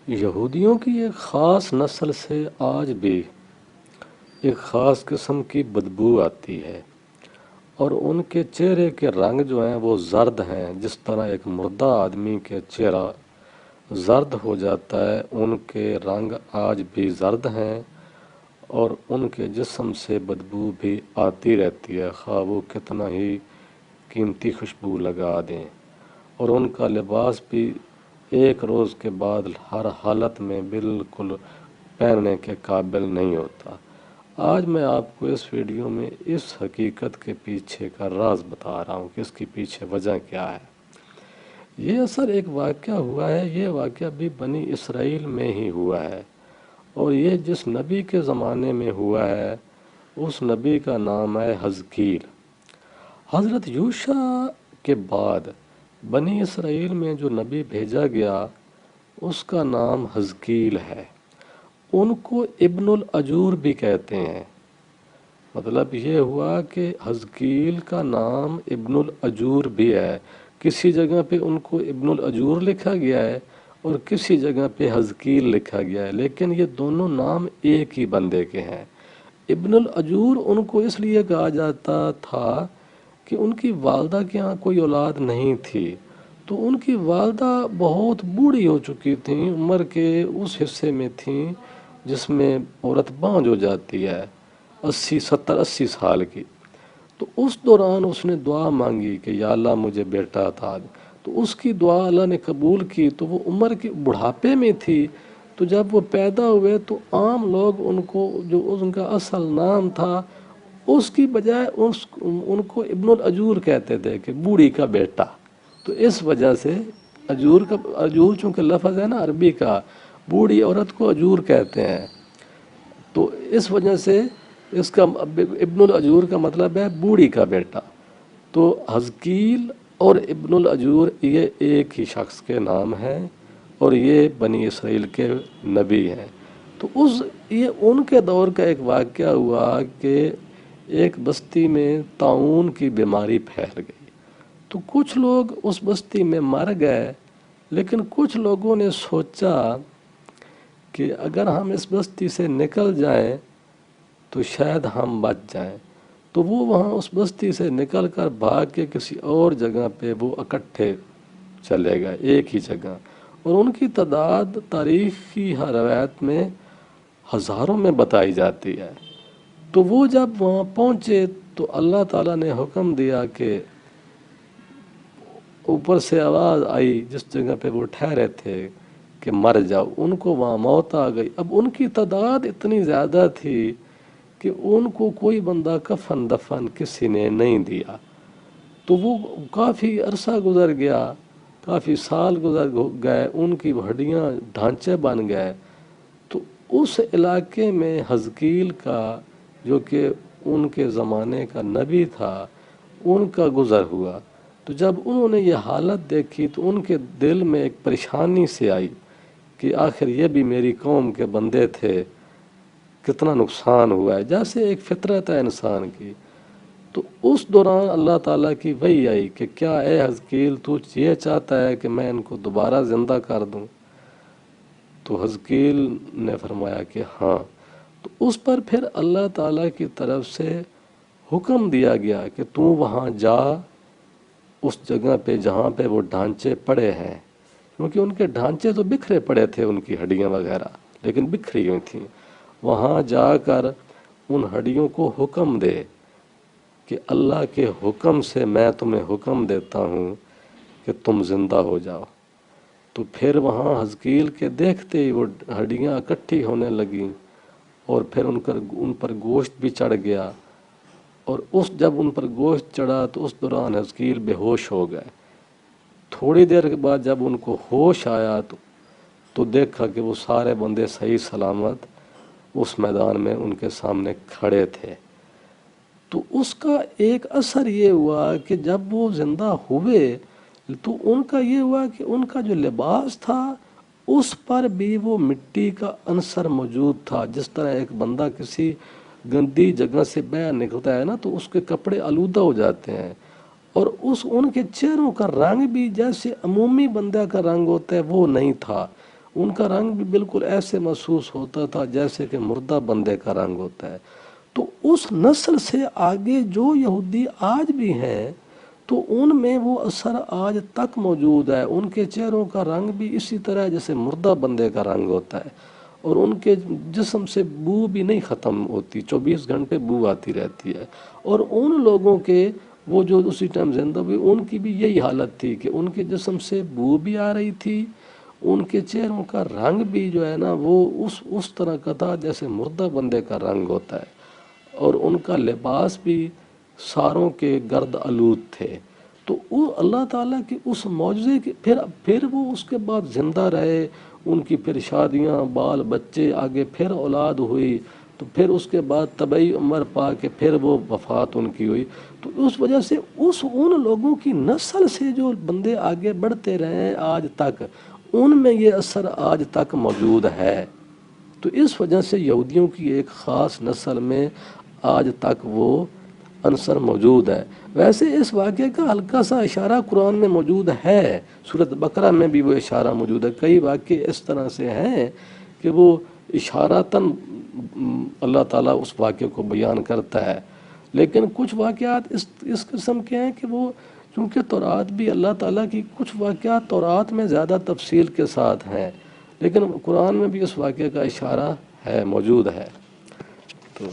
یہودیوں کی ایک خاص نسل سے آج بھی ایک خاص قسم کی بدبو آتی ہے، اور ان کے چہرے کے رنگ جو ہیں وہ زرد ہیں۔ جس طرح ایک مردہ آدمی کے چہرہ زرد ہو جاتا ہے، ان کے رنگ آج بھی زرد ہیں، اور ان کے جسم سے بدبو بھی آتی رہتی ہے، خواہ وہ کتنا ہی قیمتی خوشبو لگا دیں، اور ان کا لباس بھی ایک روز کے بعد ہر حالت میں بالکل پہننے کے قابل نہیں ہوتا۔ آج میں آپ کو اس ویڈیو میں اس حقیقت کے پیچھے کا راز بتا رہا ہوں کہ اس کے پیچھے وجہ کیا ہے۔ یہ اثر ایک واقعہ ہوا ہے، یہ واقعہ بھی بنی اسرائیل میں ہی ہوا ہے، اور یہ جس نبی کے زمانے میں ہوا ہے اس نبی کا نام ہے حزقیل۔ حضرت یوشع کے بعد بنی اسرائیل میں جو نبی بھیجا گیا اس کا نام حزقیل ہے۔ ان کو ابن الاجور بھی کہتے ہیں۔ مطلب یہ ہوا کہ حزقیل کا نام ابن الاجور بھی ہے، کسی جگہ پہ ان کو ابن الاجور لکھا گیا ہے اور کسی جگہ پہ حزقیل لکھا گیا ہے، لیکن یہ دونوں نام ایک ہی بندے کے ہیں۔ ابن الاجور ان کو اس لیے کہا جاتا تھا کہ ان کی والدہ کے ہاں کوئی اولاد نہیں تھی، تو ان کی والدہ بہت بوڑھی ہو چکی تھیں، عمر کے اس حصے میں تھیں جس میں عورت بانجھ ہو جاتی ہے، 80 سال کی۔ تو اس دوران اس نے دعا مانگی کہ یا اللہ مجھے بیٹا تھا، تو اس کی دعا اللہ نے قبول کی، تو وہ عمر کے بڑھاپے میں تھی۔ تو جب وہ پیدا ہوئے تو عام لوگ ان کو جو ان کا اصل نام تھا اس کی بجائے ان کو ابن الاجور کہتے تھے کہ بوڑھی کا بیٹا۔ تو اس وجہ سے اجور چونکہ لفظ ہے نا عربی کا، بوڑھی عورت کو اجور کہتے ہیں، تو اس وجہ سے اس کا ابن الاجور کا مطلب ہے بوڑھی کا بیٹا۔ تو حزقیل اور ابن الاجور یہ ایک ہی شخص کے نام ہیں، اور یہ بنی اسرائیل کے نبی ہیں۔ تو یہ ان کے دور کا ایک واقعہ ہوا کہ ایک بستی میں طاعون کی بیماری پھیل گئی، تو کچھ لوگ اس بستی میں مر گئے، لیکن کچھ لوگوں نے سوچا کہ اگر ہم اس بستی سے نکل جائیں تو شاید ہم بچ جائیں، تو وہ وہاں اس بستی سے نکل کر بھاگ کے کسی اور جگہ پہ وہ اکٹھے چلے گئے، ایک ہی جگہ، اور ان کی تعداد تاریخی روایت میں ہزاروں میں بتائی جاتی ہے۔ تو وہ جب وہاں پہنچے تو اللہ تعالیٰ نے حکم دیا کہ اوپر سے آواز آئی جس جگہ پہ وہ ٹھہرے تھے کہ مر جاؤ، ان کو وہاں موت آ گئی۔ اب ان کی تعداد اتنی زیادہ تھی کہ ان کو کوئی بندہ کفن دفن کسی نے نہیں دیا، تو وہ کافی عرصہ گزر گیا، کافی سال گزر گئے، ان کی ہڈیاں ڈھانچے بن گئے۔ تو اس علاقے میں حزقیل کا جو کہ ان کے زمانے کا نبی تھا ان کا گزر ہوا۔ تو جب انہوں نے یہ حالت دیکھی تو ان کے دل میں ایک پریشانی سے آئی کہ آخر یہ بھی میری قوم کے بندے تھے، کتنا نقصان ہوا ہے، جیسے ایک فطرت ہے انسان کی۔ تو اس دوران اللہ تعالیٰ کی وحی آئی کہ کیا اے حزقیل تو یہ چاہتا ہے کہ میں ان کو دوبارہ زندہ کر دوں؟ تو حزقیل نے فرمایا کہ ہاں۔ تو اس پر پھر اللہ تعالیٰ کی طرف سے حکم دیا گیا کہ تو وہاں جا، اس جگہ پہ جہاں پہ وہ ڈھانچے پڑے ہیں، کیونکہ ان کے ڈھانچے تو بکھرے پڑے تھے، ان کی ہڈیاں وغیرہ لیکن بکھری ہوئی تھیں، وہاں جا کر ان ہڈیوں کو حکم دے کہ اللہ کے حکم سے میں تمہیں حکم دیتا ہوں کہ تم زندہ ہو جاؤ۔ تو پھر وہاں حزقیل کے دیکھتے ہی وہ ہڈیاں اکٹھی ہونے لگیں، اور پھر ان پر گوشت بھی چڑھ گیا، اور جب ان پر گوشت چڑھا تو اس دوران حزقیل بے ہوش ہو گئے۔ تھوڑی دیر کے بعد جب ان کو ہوش آیا تو دیکھا کہ وہ سارے بندے صحیح سلامت اس میدان میں ان کے سامنے کھڑے تھے۔ تو اس کا ایک اثر یہ ہوا کہ جب وہ زندہ ہوئے تو ان کا یہ ہوا کہ ان کا جو لباس تھا اس پر بھی وہ مٹی کا عنصر موجود تھا۔ جس طرح ایک بندہ کسی گندی جگہ سے باہر نکلتا ہے نا تو اس کے کپڑے آلودہ ہو جاتے ہیں، اور ان کے چہروں کا رنگ بھی جیسے عمومی بندہ کا رنگ ہوتا ہے وہ نہیں تھا، ان کا رنگ بھی بالکل ایسے محسوس ہوتا تھا جیسے کہ مردہ بندے کا رنگ ہوتا ہے۔ تو اس نسل سے آگے جو یہودی آج بھی ہیں تو ان میں وہ اثر آج تک موجود ہے، ان کے چہروں کا رنگ بھی اسی طرح جیسے مردہ بندے کا رنگ ہوتا ہے، اور ان کے جسم سے بو بھی نہیں ختم ہوتی، 24 گھنٹے بو آتی رہتی ہے۔ اور ان لوگوں کے وہ جو اسی ٹائم زندہ ہوئے ان کی بھی یہی حالت تھی کہ ان کے جسم سے بو بھی آ رہی تھی، ان کے چہروں کا رنگ بھی جو ہے نا وہ اس طرح کا تھا جیسے مردہ بندے کا رنگ ہوتا ہے، اور ان کا لباس بھی ساروں کے گرد آلود تھے۔ تو وہ اللہ تعالیٰ کی اس معجزے کی پھر وہ اس کے بعد زندہ رہے، ان کی پھر شادیاں، بال بچے، آگے پھر اولاد ہوئی، تو پھر اس کے بعد طبعی عمر پا کے پھر وہ وفات ان کی ہوئی۔ تو اس وجہ سے ان لوگوں کی نسل سے جو بندے آگے بڑھتے رہے آج تک، ان میں یہ اثر آج تک موجود ہے۔ تو اس وجہ سے یہودیوں کی ایک خاص نسل میں آج تک وہ عنصر موجود ہے۔ ویسے اس واقعے کا ہلکا سا اشارہ قرآن میں موجود ہے، سورۃ بقرہ میں بھی وہ اشارہ موجود ہے۔ کئی واقعے اس طرح سے ہیں کہ وہ اشارتاً اللہ تعالیٰ اس واقعے کو بیان کرتا ہے، لیکن کچھ واقعات اس قسم کے ہیں کہ وہ چونکہ تورات بھی اللہ تعالیٰ کی کچھ واقعات تورات میں زیادہ تفصیل کے ساتھ ہیں، لیکن قرآن میں بھی اس واقعے کا اشارہ ہے، موجود ہے۔ تو